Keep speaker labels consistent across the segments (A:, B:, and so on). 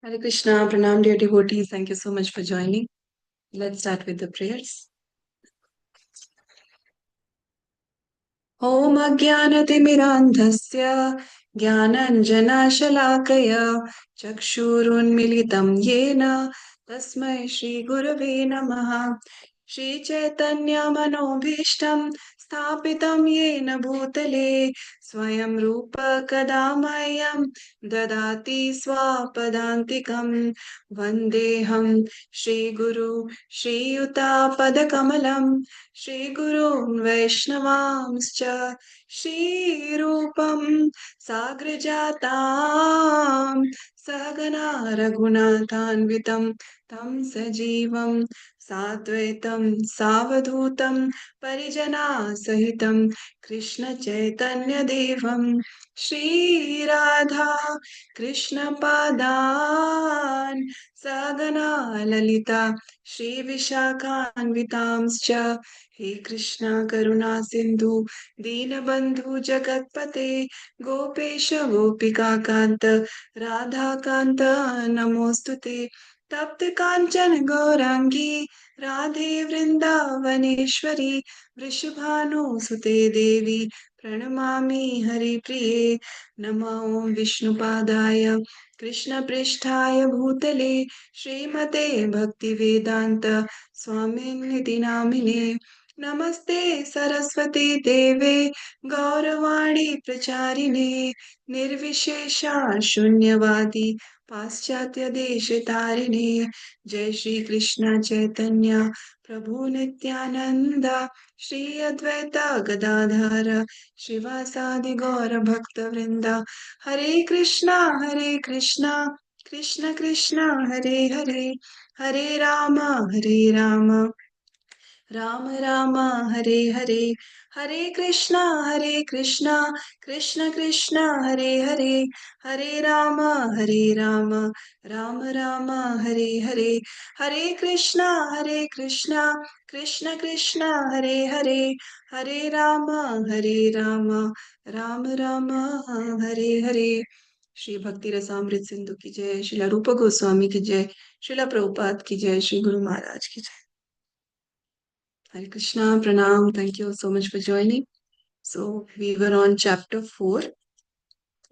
A: Hare Krishna, Pranam, dear devotees. Thank you so much for joining. Let's start with the prayers. Om Ajnanatimirandhasya Jnananjanashalaakaya Chakshurunmilitam Yena Tasmai Shri Gurave Namaha Shri Chaitanya Manobhishtam Sthapitam Yena Bhutale Swayam Rupa Kadamayam Dadati Swapadantikam Vandeham Shri Guru Shri Yuta Padakamalam Shri Gurun Vaishnavamscha Shri Rupam Sagrajatam Sagana Raghunathanvitam Tam Sajivam Satvaitam Savadhutam Parijana Sahitam Krishna Chaitanya Devam Shri Radha Krishna Padan Sagana Lalita Shri Vishakhanvitamscha हे कृष्णा करुणा सिंधु दीनबंधु जगतपते गोपेश गोपिका कांत राधा कांत नमोस्तुते तप्त कांचन गौरांगी राधे वृंदावनेश्वरी वृषभानुसुते देवी प्रणमामि हरिप्रिये नमो विष्णुपादाय कृष्णपृष्ठाय भूतले श्रीमते भक्तिवेदान्त स्वामिन्निति नामिने नमस्ते सरस्वती देवे गौरवाणी प्रचारिणे निर्विशेषा शून्यवादी पाश्चात्य देश तारिणे जय श्री कृष्ण चैतन्य प्रभु नित्यानंद श्री अद्वैत गदाधर श्रीवासादि गौर भक्त वृंद हरे कृष्णा कृष्ण कृष्ण हरे हरे हरे राम राम राम हरे हरे हरे कृष्णा कृष्ण कृष्ण हरे हरे हरे राम राम राम हरे हरे हरे कृष्णा कृष्ण कृष्ण हरे हरे हरे राम राम हरे हरे श्री भक्ति रसामृत सिंधु की जय, श्रीला रूप गोस्वामी की जय, श्रीला प्रभुपाद की जय, श्री गुरु महाराज की जय. Hare Krishna, Pranam. Thank you so much for joining. So we were on chapter 4,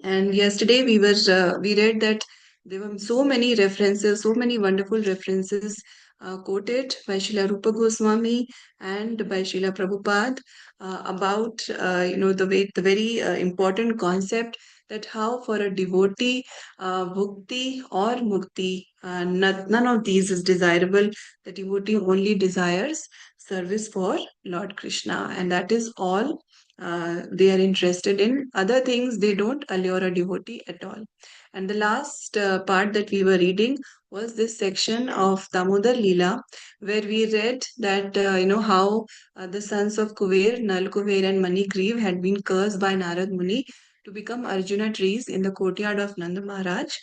A: and yesterday we read that there were so many references, so many wonderful references quoted by Srila Rupa Goswami and by Srila Prabhupada about the very important concept that how for a devotee bhukti or mukti, none of these is desirable. The devotee only desires service for Lord Krishna, and that is all they are interested in. Other things they don't allure a devotee at all. And the last part that we were reading was this section of Damodar Leela, where we read that how the sons of Kuver, Nal Kuver and Manigriv had been cursed by Narad Muni to become Arjuna trees in the courtyard of Nanda Maharaj,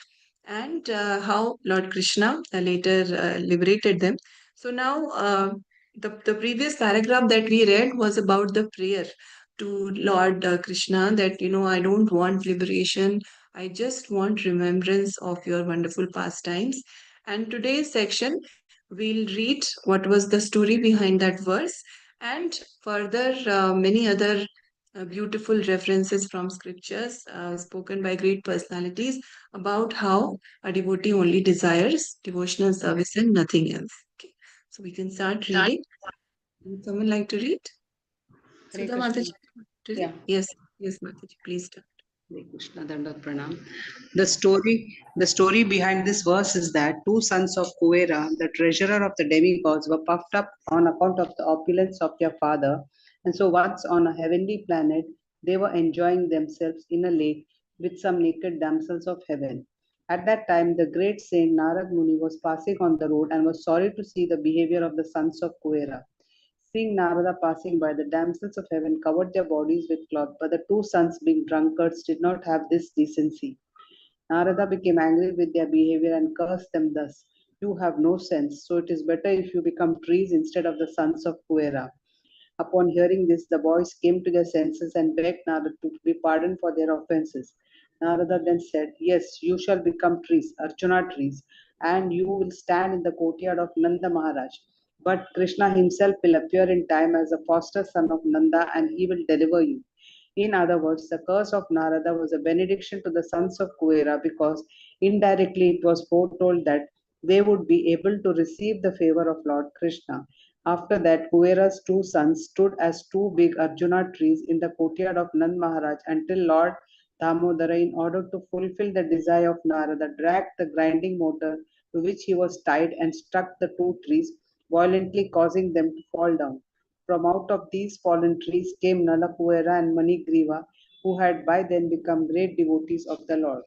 A: and how Lord Krishna later liberated them. So now the previous paragraph that we read was about the prayer to Lord Krishna that, I don't want liberation. I just want remembrance of your wonderful pastimes. And today's section, we'll read what was the story behind that verse and further many other beautiful references from scriptures spoken by great personalities about how a devotee only desires devotional service and nothing else. Okay. So we can start reading. Would someone like to read?
B: Hare
A: Sudha
B: Krishna.
A: Mataji, to read?
B: Yeah,
A: Yes, Mataji, please start.
B: Hare Krishna, Dandavat Pranam. The story behind this verse is that two sons of Kuvera, the treasurer of the demigods, were puffed up on account of the opulence of their father, and so once on a heavenly planet, they were enjoying themselves in a lake with some naked damsels of heaven. At that time, the great saint Narad Muni was passing on the road and was sorry to see the behavior of the sons of Kuvera. Seeing Narada passing by, the damsels of heaven covered their bodies with cloth, but the two sons, being drunkards, did not have this decency. Narada became angry with their behavior and cursed them thus: "You have no sense, so it is better if you become trees instead of the sons of Kuera." Upon hearing this, the boys came to their senses and begged Narada to be pardoned for their offenses. Narada then said, "Yes, you shall become trees, Arjuna trees, and you will stand in the courtyard of Nanda Maharaj. But Krishna himself will appear in time as the foster son of Nanda and he will deliver you." In other words, the curse of Narada was a benediction to the sons of Kuvera because indirectly it was foretold that they would be able to receive the favor of Lord Krishna. After that, Kuvera's two sons stood as two big Arjuna trees in the courtyard of Nand Maharaj until Lord Damodara, in order to fulfill the desire of Narada, dragged the grinding motor to which he was tied and struck the two trees, violently causing them to fall down. From out of these fallen trees came Nalakuera and Manigriva, who had by then become great devotees of the Lord.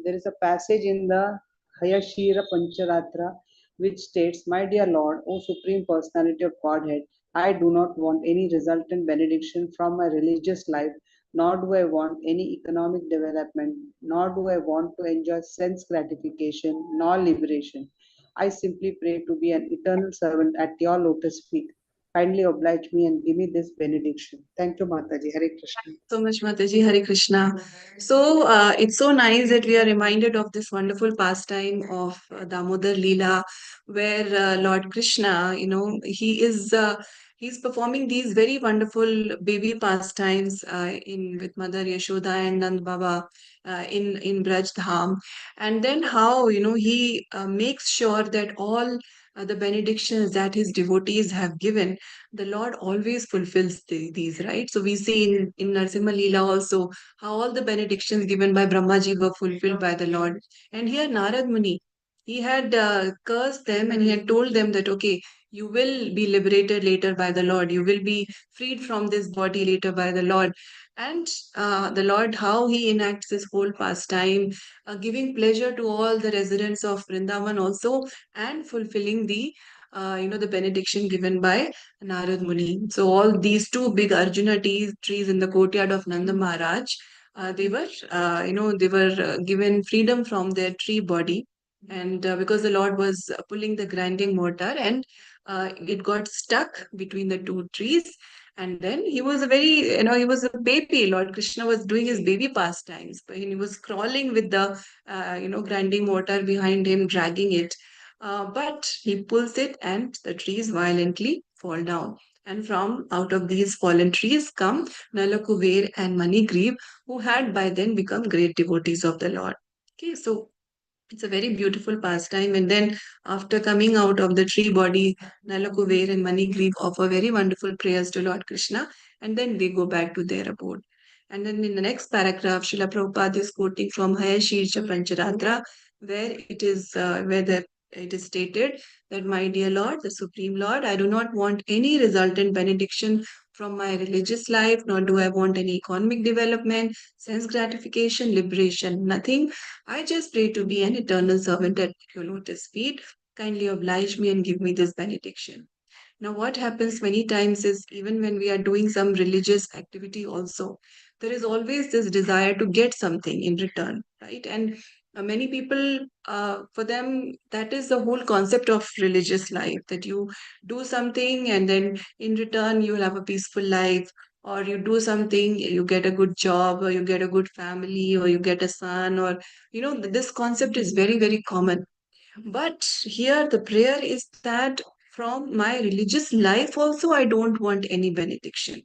B: There is a passage in the Hayashira Pancharatra which states, "My dear Lord, O Supreme Personality of Godhead, I do not want any resultant benediction from my religious life, nor do I want any economic development, nor do I want to enjoy sense gratification, nor liberation. I simply pray to be an eternal servant at your lotus feet. Kindly oblige me and give me this benediction." Thank you, Mataji. Hare Krishna.
A: So much, Mataji. Hare Krishna. So it's so nice that we are reminded of this wonderful pastime of Damodar Leela, where Lord Krishna, he's performing these very wonderful baby pastimes in with Mother Yashoda and Nand Baba in Braj Dham, and then how he makes sure that all the benedictions that his devotees have given, the Lord always fulfills these, right? So we see in Narsimha Leela also how all the benedictions given by Brahmaji were fulfilled by the Lord. And here Narad Muni, he had cursed them and he had told them that, okay, you will be liberated later by the Lord. You will be freed from this body later by the Lord. And the Lord, how he enacts this whole pastime, giving pleasure to all the residents of Vrindavan also, and fulfilling the benediction given by Narad Muni. So all these two big Arjuna trees in the courtyard of Nanda Maharaj, they were given freedom from their tree body, and because the Lord was pulling the grinding mortar, and it got stuck between the two trees. And then he was he was a baby. Lord Krishna was doing his baby pastimes, but he was crawling with the grinding mortar behind him, dragging it. But he pulls it, and the trees violently fall down. And from out of these fallen trees come Nalakuver and Manigriv, who had by then become great devotees of the Lord. Okay, so it's a very beautiful pastime. And then, after coming out of the tree body, Nalakuver and Manigriv offer very wonderful prayers to Lord Krishna, and then they go back to their abode. And then in the next paragraph, Srila Prabhupada is quoting from Hayashircha Pancharatra, where it is stated that, my dear Lord, the Supreme Lord, I do not want any resultant benediction from my religious life, nor do I want any economic development, sense gratification, liberation, nothing. I just pray to be an eternal servant at your lotus feet. Kindly oblige me and give me this benediction. Now, what happens many times is, even when we are doing some religious activity, also, there is always this desire to get something in return, right? And many people, for them, that is the whole concept of religious life, that you do something and then in return you will have a peaceful life, or you do something, you get a good job, or you get a good family, or you get a son, or this concept is very, very common. But here the prayer is that from my religious life also, I don't want any benediction.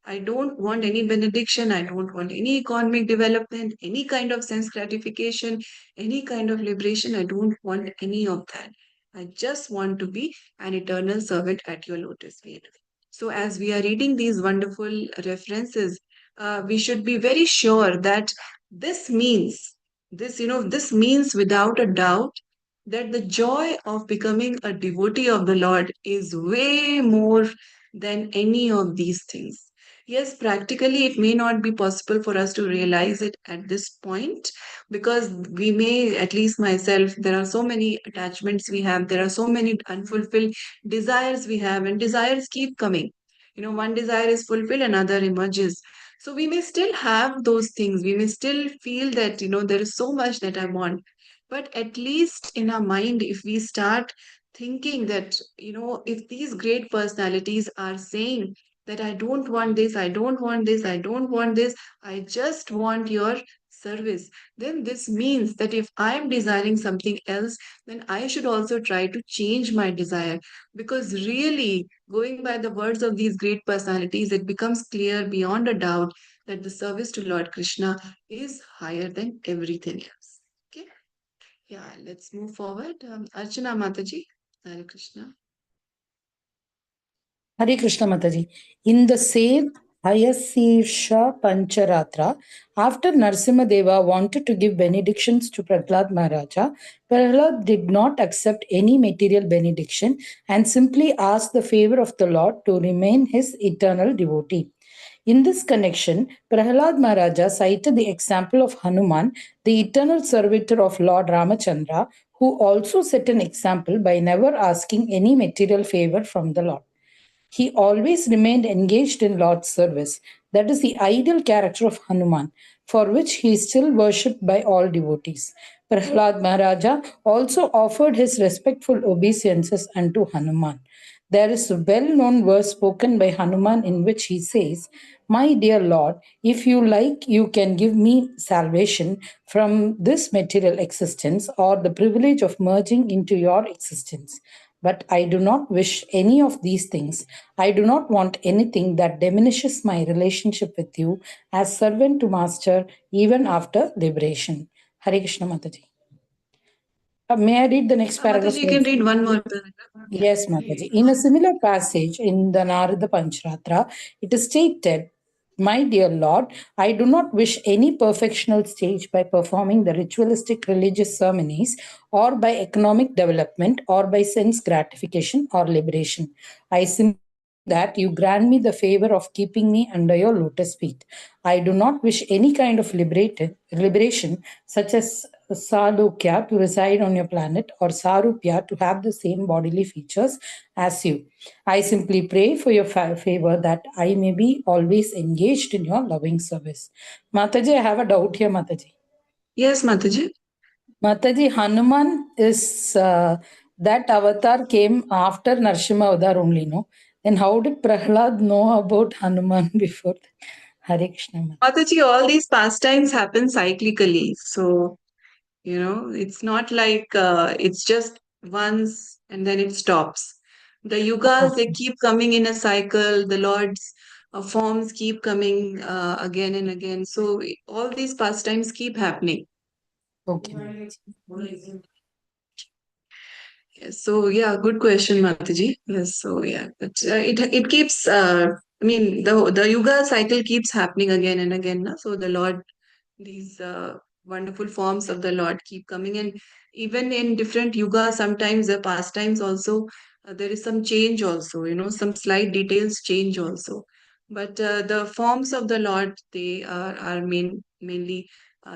A: I don't want any benediction. I don't want any economic development, any kind of sense gratification, any kind of liberation. I don't want any of that. I just want to be an eternal servant at your lotus feet. So, as we are reading these wonderful references, we should be very sure that this means this means without a doubt that the joy of becoming a devotee of the Lord is way more than any of these things. Yes, practically, it may not be possible for us to realize it at this point, because we may, at least myself, there are so many attachments we have, there are so many unfulfilled desires we have, and desires keep coming. One desire is fulfilled, another emerges. So we may still have those things. We may still feel that, there is so much that I want. But at least in our mind, if we start thinking that, if these great personalities are saying that I don't want this, I don't want this, I don't want this, I just want your service, then this means that if I am desiring something else, then I should also try to change my desire. Because really, going by the words of these great personalities, it becomes clear beyond a doubt that the service to Lord Krishna is higher than everything else. Okay? Yeah, let's move forward. Archana Mataji, Hare Krishna.
C: Hare Krishna Mataji. In the same Hayasirsha Pancharatra, after Narasimhadeva wanted to give benedictions to Prahlad Maharaja, Prahlad did not accept any material benediction and simply asked the favor of the Lord to remain his eternal devotee. In this connection, Prahlad Maharaja cited the example of Hanuman, the eternal servitor of Lord Ramachandra, who also set an example by never asking any material favor from the Lord. He always remained engaged in Lord's service. That is the ideal character of Hanuman, for which he is still worshipped by all devotees. Prahlad Maharaja also offered his respectful obeisances unto Hanuman. There is a well known verse spoken by Hanuman in which he says, "My dear Lord, if you like, you can give me salvation from this material existence or the privilege of merging into your existence. But I do not wish any of these things. I do not want anything that diminishes my relationship with you as servant to master even after liberation." Hare Krishna Mataji. May I read the next paragraph
A: Mataji, you can
C: also?
A: read one more paragraph. Yeah,
C: Yes, Mataji.
A: read.
C: In a similar passage in the Narada Pancharatra, it is stated, "My dear Lord, I do not wish any perfectional stage by performing the ritualistic religious ceremonies or by economic development or by sense gratification or liberation. I simply pray that you grant me the favor of keeping me under your lotus feet. I do not wish any kind of liberation, such as Salokya to reside on your planet or Sarupya to have the same bodily features as you. I simply pray for your favor that I may be always engaged in your loving service." Mataji, I have a doubt here, Mataji.
A: Yes, Mataji.
C: Mataji, Hanuman is that avatar came after Narsimha avatar only, no? Then how did Prahlad know about Hanuman before that? Hare Krishna. Mataji.
A: Mataji, all these pastimes happen cyclically. So, it's not like it's just once and then it stops. The yugas, they
C: Okay,
A: keep coming in a cycle. The Lord's forms keep coming again and again. So, all these pastimes keep happening.
C: okay, Mataji.
A: Yes, so yeah, good question, Mataji. Yes, so yeah, but it keeps. I mean, the yuga cycle keeps happening again and again. Na? So the Lord, these wonderful forms of the Lord keep coming, and even in different yugas, sometimes the pastimes also there is some change also. Some slight details change also, but the forms of the Lord, they are mainly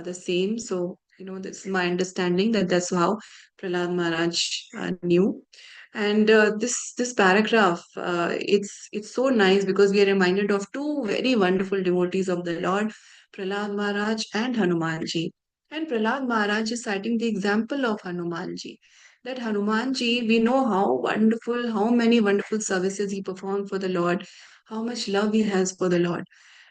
A: the same. So this is my understanding that that's how Prahlad Maharaj knew. And this paragraph, it's so nice because we are reminded of two very wonderful devotees of the Lord, Prahlad Maharaj and Hanumanji. And Prahlad Maharaj is citing the example of Hanumanji. That Hanumanji, we know how wonderful, how many wonderful services he performed for the Lord, how much love he has for the Lord.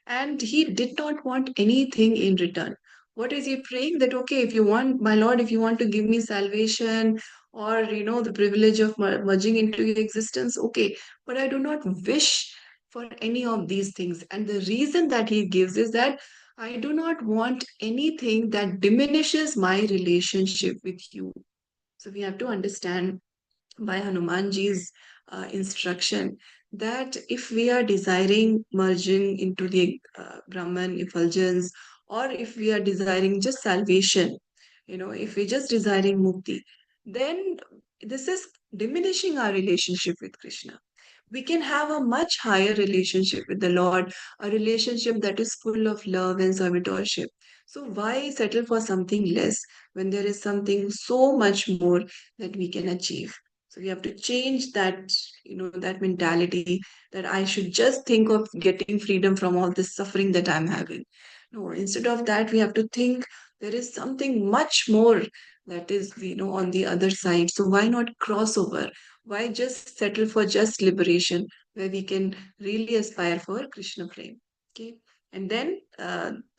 A: And he did not want anything in return. What is he praying? That, okay, if you want, my Lord, if you want to give me salvation or, the privilege of merging into your existence, okay, but I do not wish for any of these things. And the reason that he gives is that I do not want anything that diminishes my relationship with you. So we have to understand by Hanumanji's instruction that if we are desiring merging into the Brahman effulgence, or if we are desiring just salvation, if we're just desiring mukti, then this is diminishing our relationship with Krishna. We can have a much higher relationship with the Lord, a relationship that is full of love and servitorship. So, why settle for something less when there is something so much more that we can achieve? So, we have to change that mentality that I should just think of getting freedom from all this suffering that I'm having. No, instead of that, we have to think there is something much more that is, on the other side. So, why not cross over? Why just settle for just liberation where we can really aspire for Krishna Prem? Okay. And then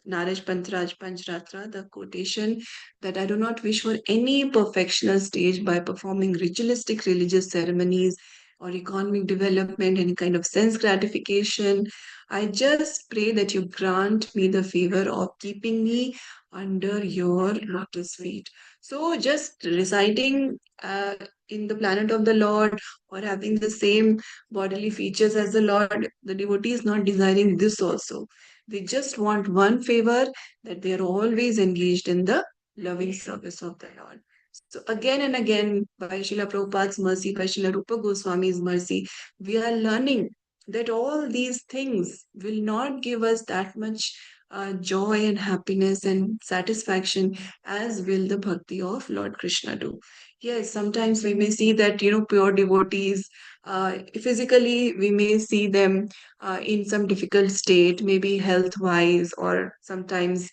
A: Naraj Panchratra, the quotation that I do not wish for any perfectional stage by performing ritualistic religious ceremonies or economic development, any kind of sense gratification. I just pray that you grant me the favor of keeping me under your lotus feet. So, just reciting in the planet of the Lord or having the same bodily features as the Lord, the devotee is not desiring this also. They just want one favor, that they are always engaged in the loving service of the Lord. So again and again, by Srila Prabhupada's mercy, by Srila Rupa Goswami's mercy, we are learning that all these things will not give us that much joy and happiness and satisfaction as will the bhakti of Lord Krishna do. Yes, sometimes we may see that, pure devotees, physically we may see them in some difficult state, maybe health wise, or sometimes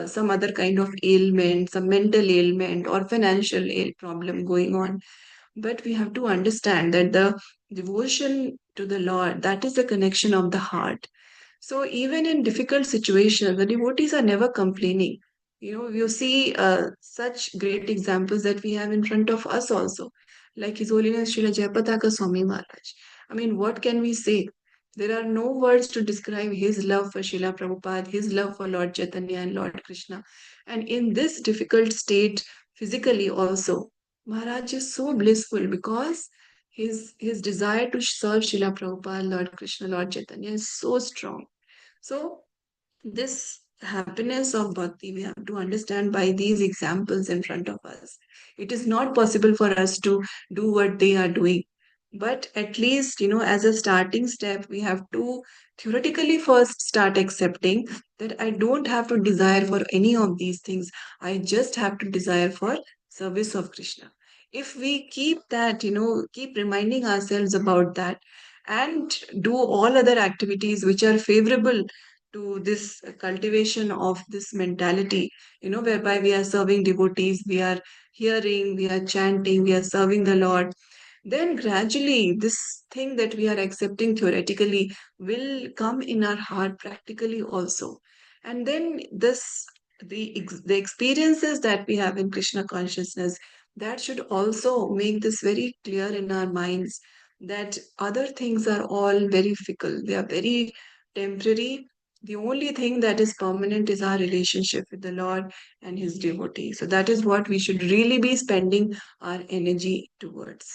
A: some other kind of ailment, some mental ailment, or financial problem going on. But we have to understand that the devotion to the Lord, that is the connection of the heart. So even in difficult situations, the devotees are never complaining. You see such great examples that we have in front of us also, like His Holiness Srila Jayapataka Swami Maharaj. I mean, what can we say? There are no words to describe his love for Srila Prabhupada, his love for Lord Chaitanya and Lord Krishna. And in this difficult state, physically also, Maharaj is so blissful because his desire to serve Srila Prabhupada, Lord Krishna, Lord Chaitanya is so strong. So, this happiness of bhakti we have to understand by these examples in front of us. It is not possible for us to do what they are doing. But at least, as a starting step, we have to theoretically first start accepting that I don't have to desire for any of these things. I just have to desire for service of Krishna. If we keep that, keep reminding ourselves about that and do all other activities which are favorable to this cultivation of this mentality, whereby we are serving devotees, we are hearing, we are chanting, we are serving the Lord, then gradually this thing that we are accepting theoretically will come in our heart practically also. And then the experiences that we have in Krishna consciousness, that should also make this very clear in our minds that other things are all very fickle, they are very temporary. The only thing that is permanent is our relationship with the Lord and His devotee. So that is what we should really be spending our energy towards.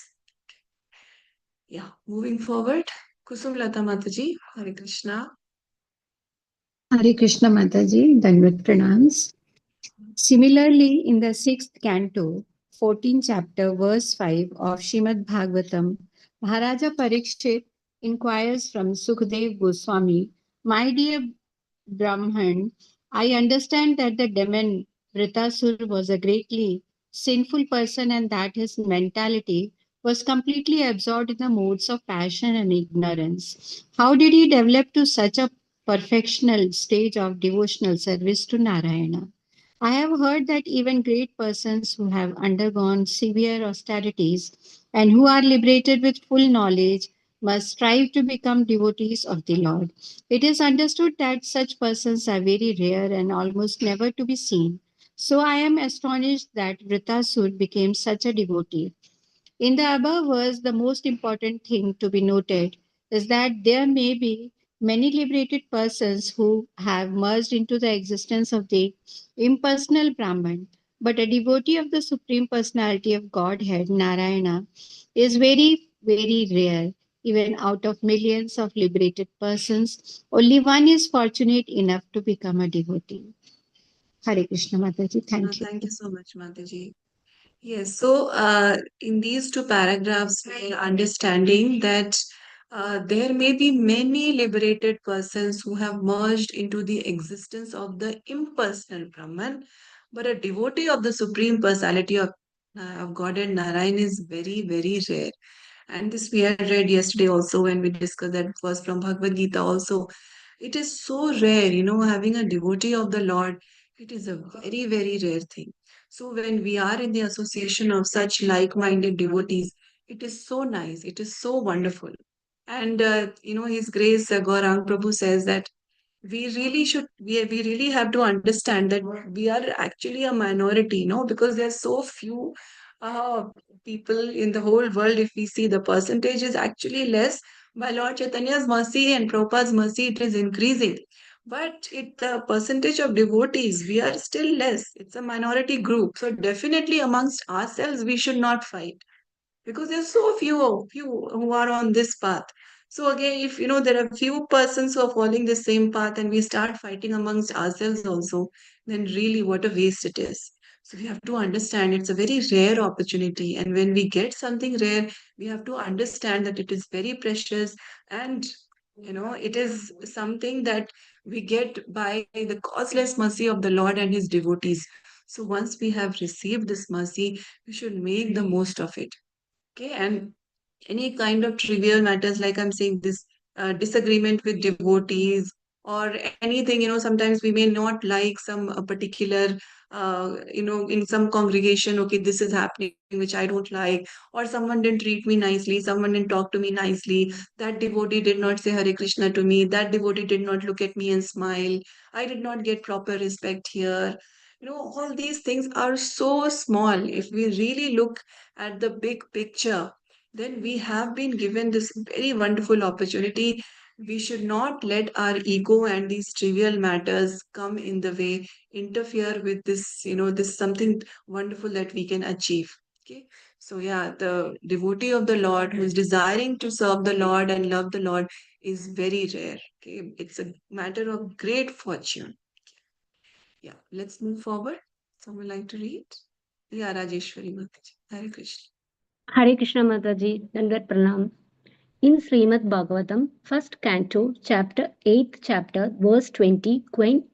A: Yeah, moving forward. Kusum Lata Mataji, Hare Krishna.
D: Hare Krishna Mataji, Dandavat Pranams. Similarly, in the 6th canto, 14th chapter, verse 5 of Shrimad Bhagavatam, Maharaja Parikshit inquires from Sukhdev Goswami, "My dear Brahman, I understand that the demon Vritasur was a greatly sinful person and that his mentality was completely absorbed in the modes of passion and ignorance. How did he develop to such a perfectional stage of devotional service to Narayana? I have heard that even great persons who have undergone severe austerities and who are liberated with full knowledge must strive to become devotees of the Lord. It is understood that such persons are very rare and almost never to be seen. So I am astonished that Vritasur became such a devotee. In the above verse, the most important thing to be noted is that there may be many liberated persons who have merged into the existence of the impersonal Brahman, but a devotee of the Supreme Personality of Godhead, Narayana, is very, very rare. Even out of millions of liberated persons, only one is fortunate enough to become a devotee. Hare Krishna Mataji, thank you.
A: Thank you so much, Mataji. Yes, so in these two paragraphs, we are understanding that there may be many liberated persons who have merged into the existence of the impersonal Brahman, but a devotee of the Supreme Personality of God and Narayan is very, very rare. And this we had read yesterday also when we discussed that verse from Bhagavad Gita also. It is so rare, having a devotee of the Lord. It is a very, very rare thing. So when we are in the association of such like-minded devotees, it is so nice. It is so wonderful. And, His Grace Gaurang Prabhu says that we really have to understand that we are actually a minority, no? Because there's so few uh, people in the whole world. If we see, the percentage is actually less. By Lord Chaitanya's mercy and Prabhupada's mercy, it is increasing. But the percentage of devotees, we are still less. It's a minority group. So definitely amongst ourselves, we should not fight, because there's so few who are on this path. So again, if there are few persons who are following the same path, and we start fighting amongst ourselves also, then really what a waste it is. So we have to understand it's a very rare opportunity, and when we get something rare, we have to understand that it is very precious, and it is something that we get by the causeless mercy of the Lord and his devotees. So once we have received this mercy, we should make the most of it. Okay, and any kind of trivial matters, like I'm saying, this disagreement with devotees or anything, sometimes we may not like some particular, in some congregation, okay, this is happening, which I don't like, or someone didn't treat me nicely, someone didn't talk to me nicely, that devotee did not say Hare Krishna to me, that devotee did not look at me and smile, I did not get proper respect here. All these things are so small. If we really look at the big picture, then we have been given this very wonderful opportunity. We should not let our ego and these trivial matters come in the way, interfere with this something wonderful that we can achieve. Okay. So, yeah, the devotee of the Lord who is desiring to serve the Lord and love the Lord is very rare. Okay. It's a matter of great fortune. Yeah. Let's move forward. Someone like to read? Yeah, Rajeshwari Mataji. Hare Krishna.
E: Hare Krishna Mataji, Dandavat Pranam. In Srimad Bhagavatam, first canto, chapter 8th chapter, verse 20, Queen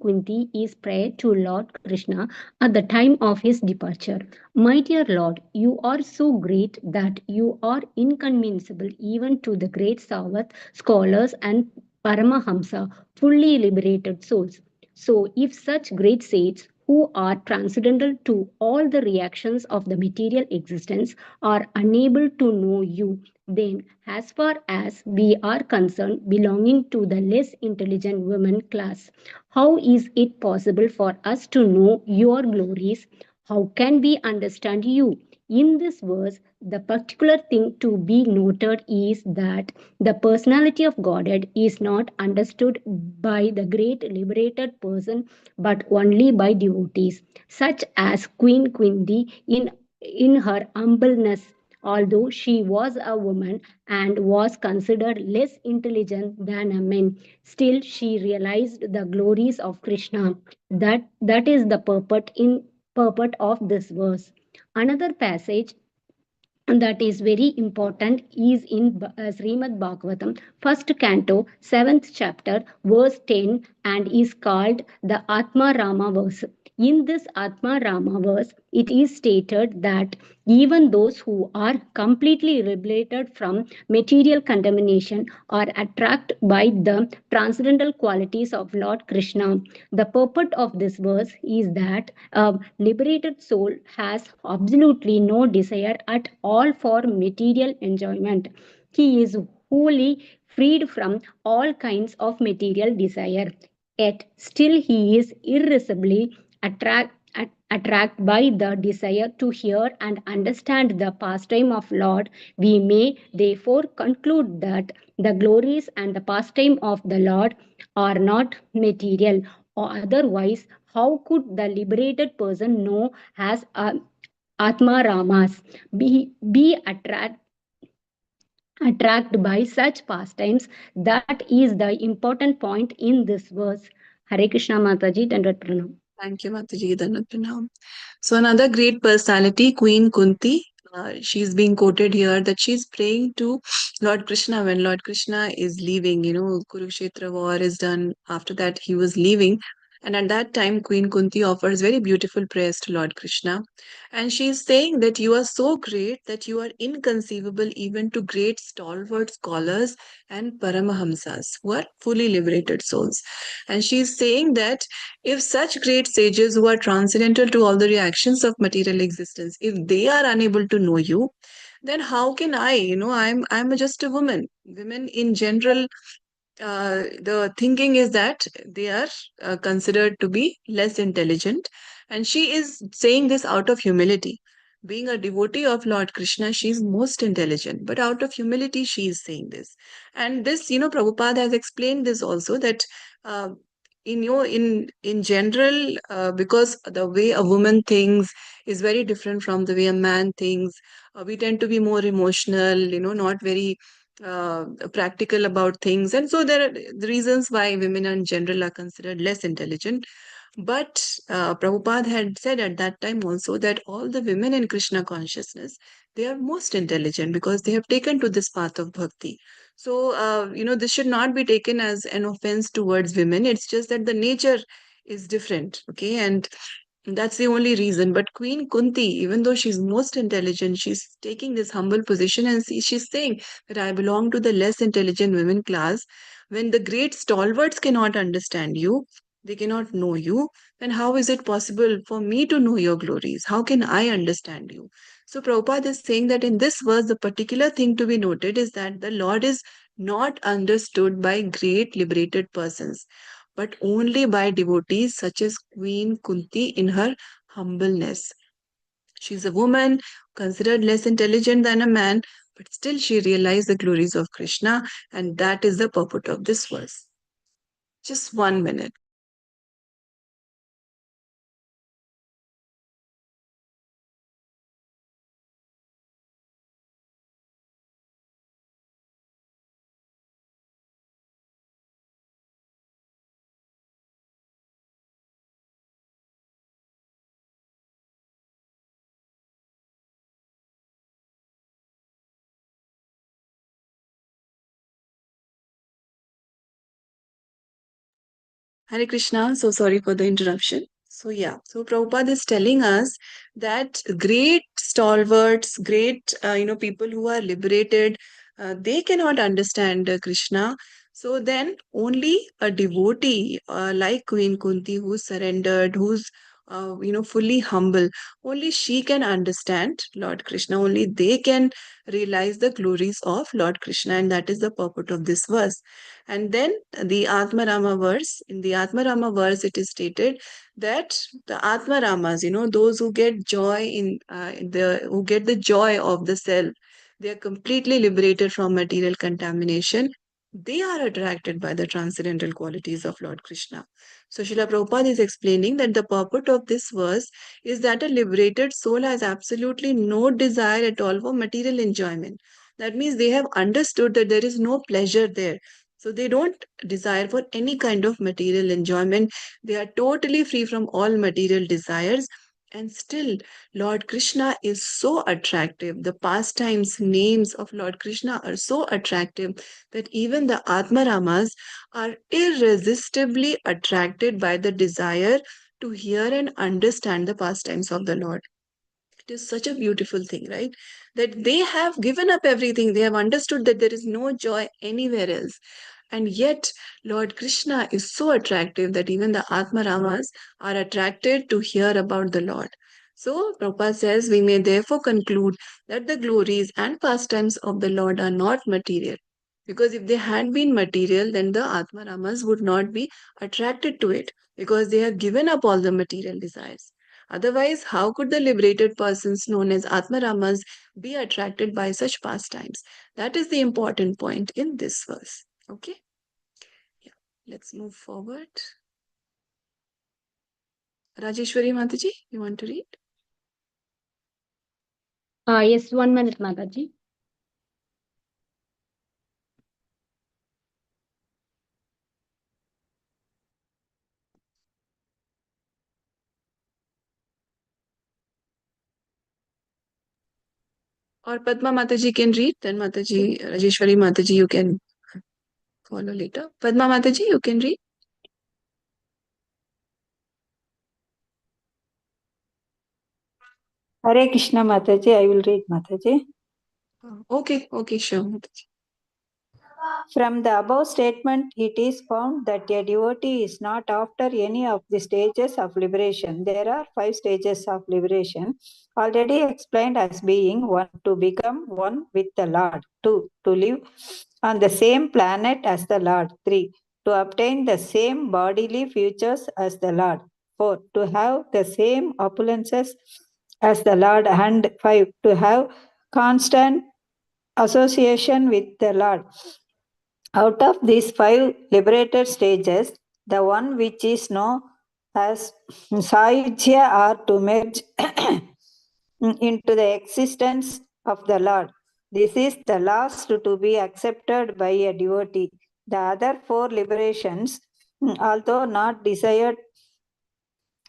E: Kunti is prayer to Lord Krishna at the time of his departure. My dear Lord, you are so great that you are inconceivable even to the great Savat scholars and Paramahamsa, fully liberated souls. So, if such great saints who are transcendental to all the reactions of the material existence are unable to know you, then, as far as we are concerned, belonging to the less intelligent women class, how is it possible for us to know your glories? How can we understand you? In this verse, the particular thing to be noted is that the personality of Godhead is not understood by the great liberated person but only by devotees, such as Queen Quindi in her humbleness. Although she was a woman and was considered less intelligent than a man, still she realized the glories of Krishna. That is the purport of this verse. Another passage that is very important is in Srimad Bhagavatam, first canto, 7th chapter, verse 10, and is called the Atma Rama verse. In this Atma Rama verse, it is stated that even those who are completely liberated from material contamination are attracted by the transcendental qualities of Lord Krishna. The purport of this verse is that a liberated soul has absolutely no desire at all for material enjoyment. He is wholly freed from all kinds of material desire. Yet still he is irresistibly attracted by the desire to hear and understand the pastime of Lord. We may therefore conclude that the glories and the pastime of the Lord are not material, or otherwise, how could the liberated person know as Atma Ramas be attracted by such pastimes? That is the important point in this verse. Hare Krishna Mataji, Dandavat Pranam.
A: Thank you, Mataji. Dandavat Pranam. So another great personality, Queen Kunti. She's being quoted here that she's praying to Lord Krishna when Lord Krishna is leaving. Kurukshetra war is done. After that, he was leaving. And at that time, Queen Kunti offers very beautiful prayers to Lord Krishna. And she's saying that you are so great that you are inconceivable even to great stalwart scholars and Paramahamsas who are fully liberated souls. And she's saying that if such great sages who are transcendental to all the reactions of material existence, if they are unable to know you, then how can I? I'm just a woman. Women in general the thinking is that they are considered to be less intelligent. And she is saying this out of humility. Being a devotee of Lord Krishna, she is most intelligent, but out of humility, she is saying this. And this, Prabhupada has explained this also, that uh, in general, because the way a woman thinks is very different from the way a man thinks. We tend to be more emotional, not very practical about things. And so there are the reasons why women in general are considered less intelligent. But Prabhupada had said at that time also that all the women in Krishna consciousness, they are most intelligent because they have taken to this path of bhakti. So, this should not be taken as an offense towards women. It's just that the nature is different. Okay. And that's the only reason. But Queen Kunti, even though she's most intelligent, she's taking this humble position and she's saying that I belong to the less intelligent women class. When the great stalwarts cannot understand you, they cannot know you, then how is it possible for me to know your glories? How can I understand you? So Prabhupada is saying that in this verse, the particular thing to be noted is that the Lord is not understood by great liberated persons, but only by devotees such as Queen Kunti in her humbleness. She's a woman considered less intelligent than a man, but still she realized the glories of Krishna, and that is the purport of this verse. Just 1 minute. Hare Krishna. So sorry for the interruption. So Prabhupada is telling us that great stalwarts, great people who are liberated, they cannot understand Krishna. So then only a devotee like Queen Kunti, who's surrendered, who's fully humble, only she can understand Lord Krishna. Only they can realize the glories of Lord Krishna, and that is the purport of this verse. And then the Atmarama verse, in the Atmarama verse, it is stated that the Atmaramas, those who get joy who get the joy of the self, they are completely liberated from material contamination. They are attracted by the transcendental qualities of Lord Krishna. So Srila Prabhupada is explaining that the purport of this verse is that a liberated soul has absolutely no desire at all for material enjoyment. That means they have understood that there is no pleasure there. So they don't desire for any kind of material enjoyment. They are totally free from all material desires. And still, Lord Krishna is so attractive. The pastimes, names of Lord Krishna are so attractive that even the Atmaramas are irresistibly attracted by the desire to hear and understand the pastimes of the Lord. It is such a beautiful thing, right? That they have given up everything. They have understood that there is no joy anywhere else. And yet, Lord Krishna is so attractive that even the Atmaramas are attracted to hear about the Lord. So, Prabhupada says, we may therefore conclude that the glories and pastimes of the Lord are not material. Because if they had been material, then the Atmaramas would not be attracted to it because they have given up all the material desires. Otherwise, how could the liberated persons known as Atmaramas be attracted by such pastimes? That is the important point in this verse. Okay? Yeah. Let's move forward. Rajeshwari Mataji, you want to read?
E: Yes, 1 minute, Mataji.
A: Or Padma Mataji can read, then Mataji, Rajeshwari Mataji, you can follow later. Padma Mataji, you can read.
F: Hare Krishna Mataji, I will read Mataji.
A: Okay, sure, Mataji.
F: From the above statement, it is found that a devotee is not after any of the stages of liberation. There are 5 stages of liberation, already explained as being 1, to become one with the Lord, 2, to live on the same planet as the Lord. 3. To obtain the same bodily features as the Lord. 4. To have the same opulences as the Lord. And 5. To have constant association with the Lord. Out of these 5 liberated stages, the one which is known as Sahyajya are to merge into the existence of the Lord. This is the last to be accepted by a devotee. The other 4 liberations, although not desired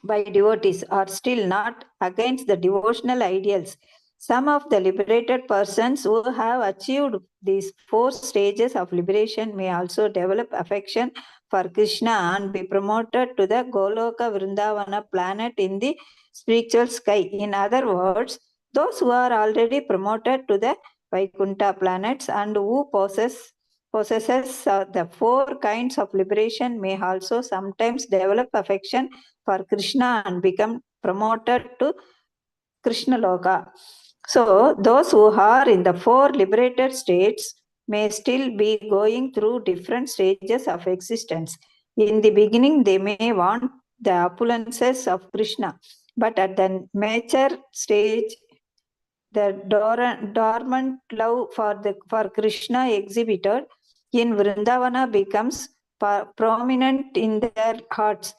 F: by devotees, are still not against the devotional ideals. Some of the liberated persons who have achieved these 4 stages of liberation may also develop affection for Krishna and be promoted to the Goloka Vrindavana planet in the spiritual sky. In other words, those who are already promoted to the Vaikuntha planets and who possesses the 4 kinds of liberation may also sometimes develop affection for Krishna and become promoted to Krishna Loka. So, those who are in the 4 liberated states may still be going through different stages of existence. In the beginning, they may want the opulences of Krishna, but at the mature stage, the dormant love for Krishna exhibited in Vrindavana becomes prominent in their hearts.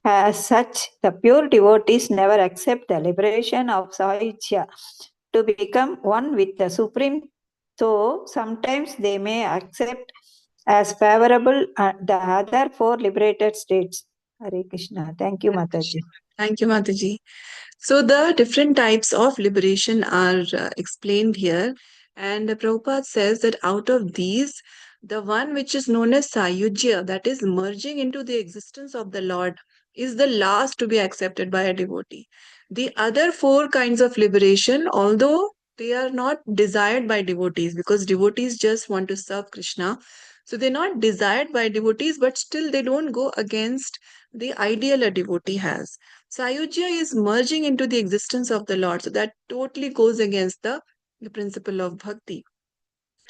F: As such, the pure devotees never accept the liberation of Sahyajya to become one with the Supreme. So, sometimes they may accept as favorable the other 4 liberated states. Hare Krishna. Thank you, Mataji.
A: Thank you, Mataji. So the different types of liberation are explained here. And Prabhupada says that out of these, the one which is known as Sayujya, that is merging into the existence of the Lord, is the last to be accepted by a devotee. The other 4 kinds of liberation, although they are not desired by devotees, because devotees just want to serve Krishna. So they're not desired by devotees, but still they don't go against the ideal a devotee has. Sayujya is merging into the existence of the Lord. So that totally goes against the principle of bhakti.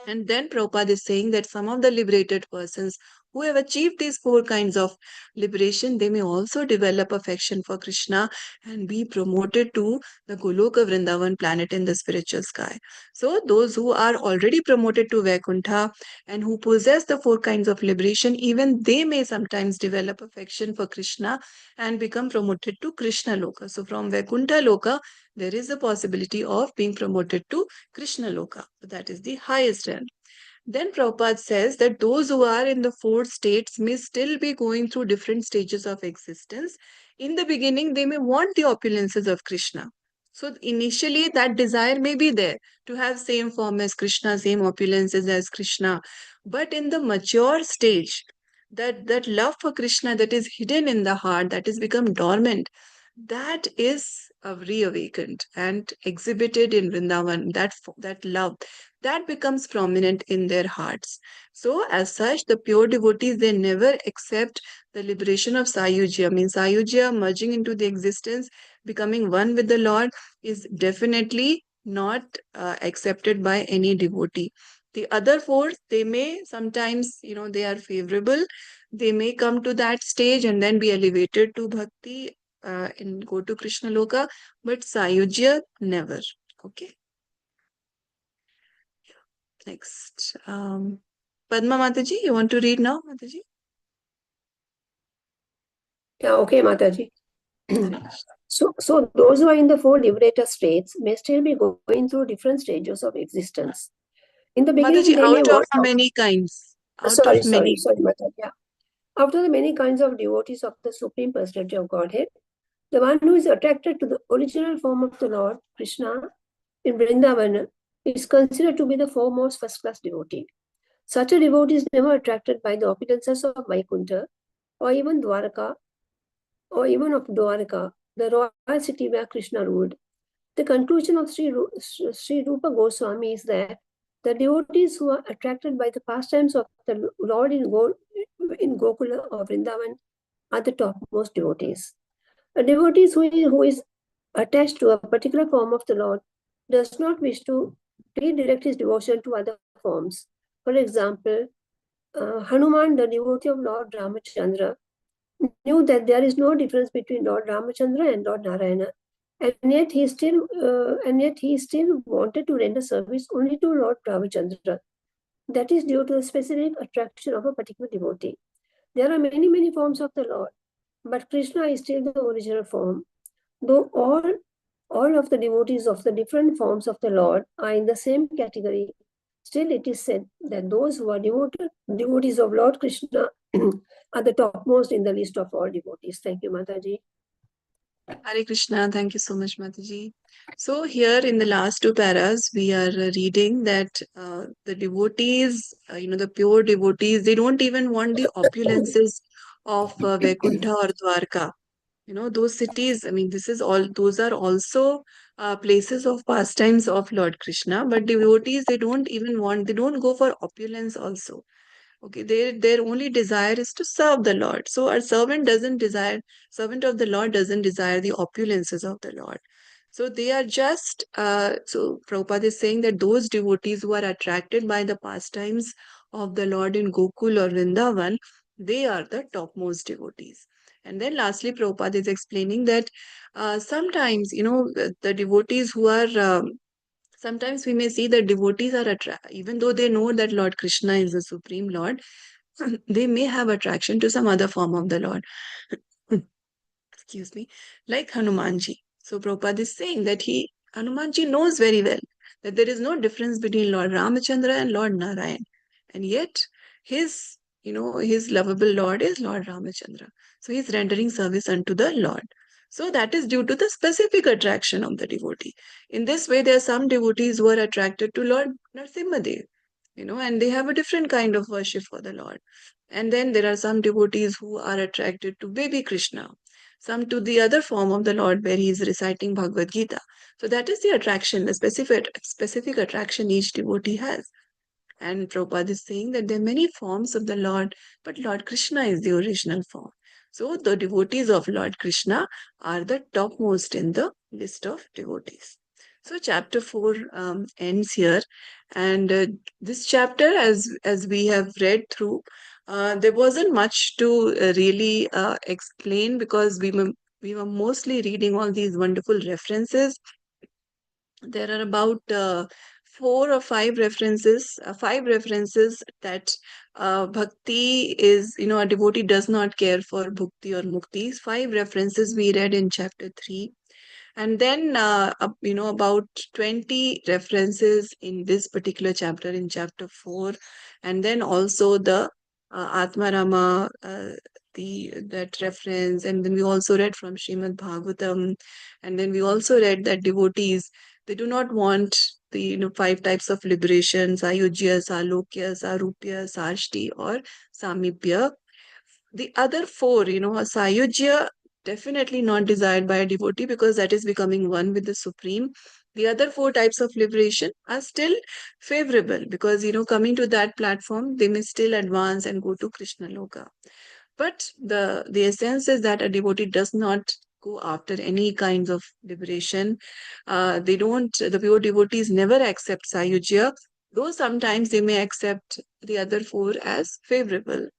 A: And then Prabhupada is saying that some of the liberated persons who have achieved these 4 kinds of liberation, they may also develop affection for Krishna and be promoted to the Goloka Vrindavan planet in the spiritual sky. So those who are already promoted to Vaikuntha and who possess the 4 kinds of liberation, even they may sometimes develop affection for Krishna and become promoted to Krishna Loka. So from Vaikuntha Loka, there is a possibility of being promoted to Krishna Loka. That is the highest realm. Then Prabhupada says that those who are in the 4 states may still be going through different stages of existence. In the beginning, they may want the opulences of Krishna. So initially, that desire may be there to have same form as Krishna, same opulences as Krishna. But in the mature stage, that love for Krishna that is hidden in the heart, that has become dormant, that is reawakened and exhibited in Vrindavan. That love that becomes prominent in their hearts. So, as such, the pure devotees, they never accept the liberation of Sayujya. Means Sayujya merging into the existence, becoming one with the Lord, is definitely not accepted by any devotee. The other 4, they may sometimes, they are favorable. They may come to that stage and then be elevated to bhakti and go to Krishna Loka, but Sayujya never. Okay. Next. Padma Mataji, you want to read now, Mataji?
G: Yeah, okay, Mataji. So those who are in the 4 liberator states may still be going through different stages of existence. In the beginning,
A: Mataji,
G: they may
A: out
G: want
A: of many kinds.
G: sorry, Mataji. Yeah. After the many kinds of devotees of the Supreme Personality of Godhead, the one who is attracted to the original form of the Lord, Krishna, in Vrindavan, is considered to be the foremost first-class devotee. Such a devotee is never attracted by the opulences of Vaikuntha, or even Dwaraka, or even of Dwaraka, the royal city where Krishna ruled. The conclusion of Sri Rupa Goswami is that the devotees who are attracted by the pastimes of the Lord in Gokula or Vrindavan are the topmost devotees. A devotee who is attached to a particular form of the Lord does not wish to redirect his devotion to other forms. For example, Hanuman, the devotee of Lord Ramachandra, knew that there is no difference between Lord Ramachandra and Lord Narayana, and yet he still wanted to render service only to Lord Ramachandra. That is due to the specific attraction of a particular devotee. There are many forms of the Lord, but Krishna is still the original form. Though all of the devotees of the different forms of the Lord are in the same category, still it is said that those who are devotees of Lord Krishna are the topmost in the list of all devotees. Thank you, Mataji.
A: Hare Krishna. Thank you so much, Mataji. So here in the last two paras, we are reading that the devotees, the pure devotees, they don't even want the opulences of Vaikuntha or Dwarka. Those cities, I mean, those are also places of pastimes of Lord Krishna, but devotees, they don't go for opulence also. Okay, their only desire is to serve the Lord. So our servant of the Lord doesn't desire the opulences of the Lord. So they are just, so Prabhupada is saying that those devotees who are attracted by the pastimes of the Lord in Gokul or Vrindavan, they are the topmost devotees. And then lastly, Prabhupada is explaining that sometimes, the devotees who are, sometimes we may see that devotees are even though they know that Lord Krishna is the Supreme Lord, they may have attraction to some other form of the Lord. Excuse me, like Hanumanji. So Prabhupada is saying that Hanumanji knows very well that there is no difference between Lord Ramachandra and Lord Narayan. And yet his lovable Lord is Lord Ramachandra. So he's rendering service unto the Lord. So that is due to the specific attraction of the devotee. In this way, there are some devotees who are attracted to Lord Narsimhadev, and they have a different kind of worship for the Lord. And then there are some devotees who are attracted to baby Krishna, some to the other form of the Lord where he is reciting Bhagavad Gita. So that is the attraction, the specific attraction each devotee has. And Prabhupada is saying that there are many forms of the Lord, but Lord Krishna is the original form. So the devotees of Lord Krishna are the topmost in the list of devotees. So chapter 4 ends here. And this chapter, as we have read through, there wasn't much to really explain, because we were mostly reading all these wonderful references. There are about 5 references that bhakti is, a devotee does not care for bhukti or mukti. 5 references we read in chapter 3. And then, about 20 references in this particular chapter, in chapter 4. And then also the Atmarama, that reference. And then we also read from Srimad Bhagavatam. And then we also read that devotees, they do not want the 5 types of liberation: Sayujya, Salokya, Sarupya, Sarshti, or Samipya. The other 4, Sayujya, definitely not desired by a devotee, because that is becoming one with the Supreme. The other 4 types of liberation are still favorable, because, coming to that platform, they may still advance and go to Krishna Loka. But the essence is that a devotee does not go after any kinds of liberation. The pure devotees never accept Sayujya, though sometimes they may accept the other 4 as favorable.